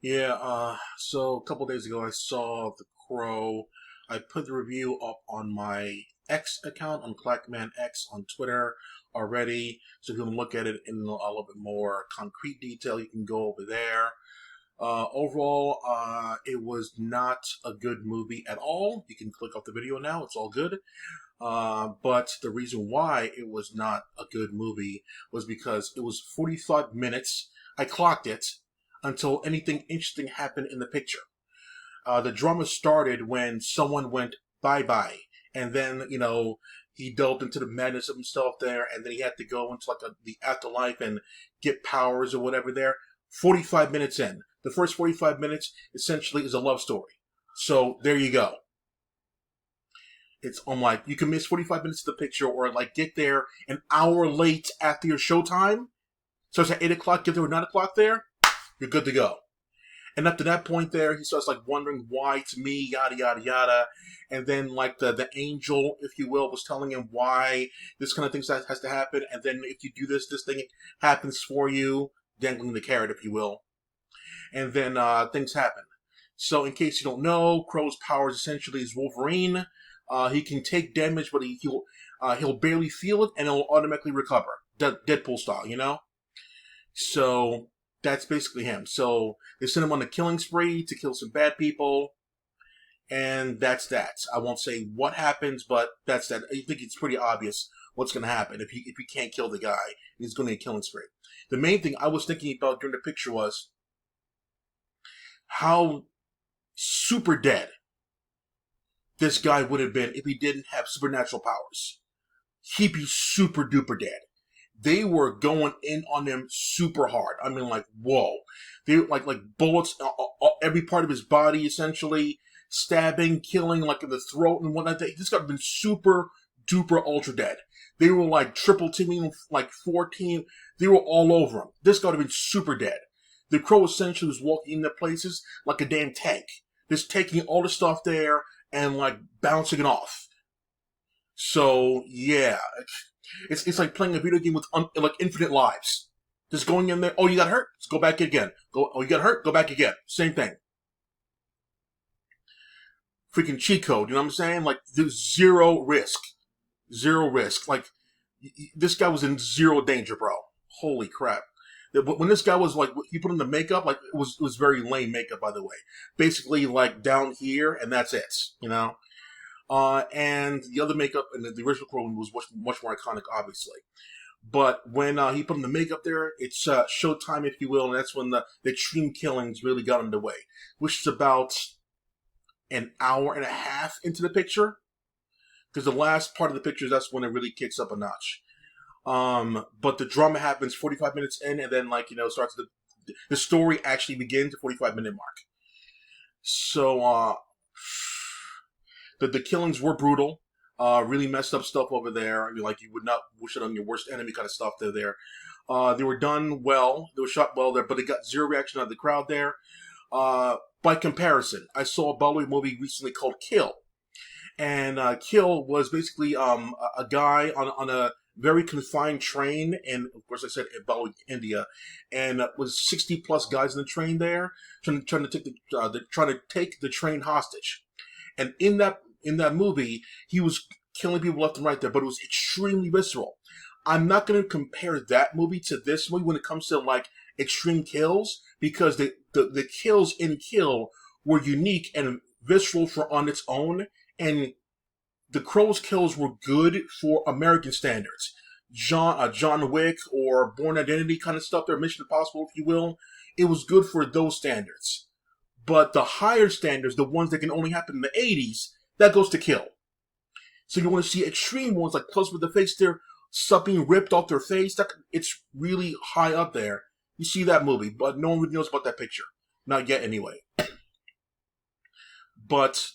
Yeah, so a couple days ago I saw The Crow. I put the review up on my X account, on ClackmanX on Twitter already. So if you can look at it in a little bit more concrete detail, you can go over there. Overall, it was not a good movie at all. You can click off the video now, it's all good. But the reason why it was not a good movie was because it was 45 minutes. I clocked it until anything interesting happened in the picture. The drama started when someone went bye bye, and then he delved into the madness of himself there, and then he had to go into like the afterlife and get powers or whatever. There, 45 minutes in, the first 45 minutes essentially is a love story. So there you go. I'm like, you can miss 45 minutes of the picture, or like get there an hour late after your showtime. So it's at 8 o'clock, get there at 9 o'clock there, you're good to go. And up to that point there, he starts like wondering why it's me, yada yada yada. And then like the angel, if you will, was telling him why this kind of thing has to happen. And then if you do this thing happens for you, dangling the carrot, if you will. And then things happen. So in case you don't know, Crow's powers essentially is Wolverine. He can take damage, but he'll barely feel it, and he'll automatically recover, Deadpool style, you know. So that's basically him. So they send him on a killing spree to kill some bad people, and that's that. I won't say what happens, but that's that. I think it's pretty obvious what's going to happen if he can't kill the guy. He's going to get a killing spree. The main thing I was thinking about during the picture was how super dead this guy would have been if he didn't have supernatural powers. He'd be super duper dead. They were going in on him super hard. I mean, like, whoa. They were like bullets, every part of his body, essentially, stabbing, killing, like in the throat and whatnot. This guy would have been super duper ultra dead. They were like triple teaming, like 14. They were all over him. This guy would have been super dead. The Crow essentially was walking into places like a damn tank. Just taking all the stuff there and like bouncing it off. So yeah, it's like playing a video game with like infinite lives. Just going in there. Oh, you got hurt? Let's go back again. Oh, you got hurt? Go back again. Same thing. Freaking cheat code. You know what I'm saying? Like there's zero risk. Zero risk. Like this guy was in zero danger, bro. Holy crap. When this guy was like, he put on the makeup, like it was very lame makeup, by the way. Basically, like down here, and that's it. You know. And the other makeup in the original Crow was much more iconic, obviously. But when he put on the makeup there, it's showtime, if you will, and that's when the extreme killings really got underway, which is about an hour and a half into the picture. Because the last part of the picture, that's when it really kicks up a notch. But the drama happens 45 minutes in, and then starts the story actually begins at 45-minute mark. So the killings were brutal. Really messed up stuff over there. I mean, like you would not wish it on your worst enemy kind of stuff there. They were done well. They were shot well there, but it got zero reaction out of the crowd there. By comparison, I saw a Bollywood movie recently called Kill. And Kill was basically a guy on a very confined train, and of course I said in Bollywood, India, and was 60 plus guys in the train there, trying to take the train hostage. And in that movie, he was killing people left and right there, but it was extremely visceral. I'm not going to compare that movie to this movie when it comes to like extreme kills, because the kills in Kill were unique and visceral on its own, and the Crow's kills were good for American standards. John Wick or Bourne Identity kind of stuff, their Mission Impossible, if you will, it was good for those standards. But the higher standards, the ones that can only happen in the 80s, that goes to Kill. So you want to see extreme ones like Close with the Face there, stuff being ripped off their face, it's really high up there. You see that movie, but no one really knows about that picture. Not yet, anyway. But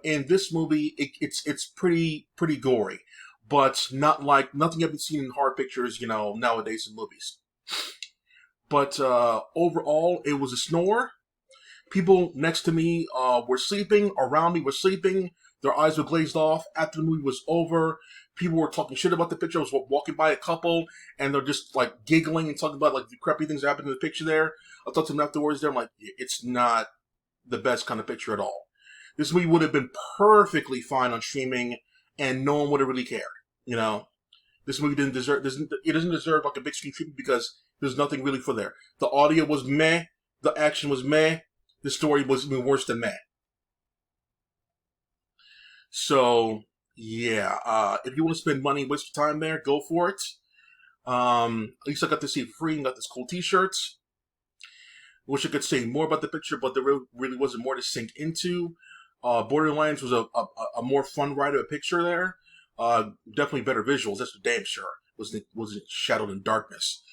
in this movie, it's pretty gory, but not like nothing I've been seeing in horror pictures, nowadays in movies. But overall, it was a snore. People next to me were sleeping, around me were sleeping. Their eyes were glazed off. After the movie was over, People were talking shit about the picture. I was walking by a couple, and they're just like giggling and talking about like the crappy things that happened in the picture there. I talked to them afterwards. There, I'm like, it's not the best kind of picture at all. This movie would have been perfectly fine on streaming, and no one would have really cared. You know, this movie didn't deserve. It doesn't deserve like a big screen treatment because there's nothing really for there. The audio was meh. The action was meh. The story was even worse than meh. So yeah, if you want to spend money and waste your time there, go for it. At least I got to see it free and got this cool T-shirts. Wish I could say more about the picture, but there really wasn't more to sink into. Borderlands was a more fun ride of a picture there. Definitely better visuals, that's for damn sure. Wasn't shadowed in darkness.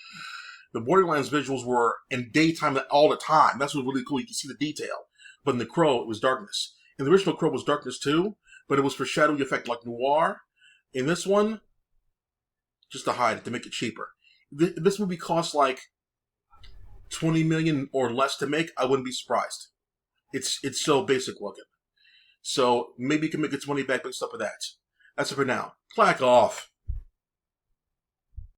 The Borderlands visuals were in daytime all the time. That's what was really cool. You can see the detail. But in the Crow, it was darkness. In the original Crow was darkness too, but it was for shadowy effect like noir. In this one, just to hide it, to make it cheaper. This movie cost like $20 million or less to make. I wouldn't be surprised. It's so basic looking. So maybe you can make its money back based off of that. That's it for now. Clack off.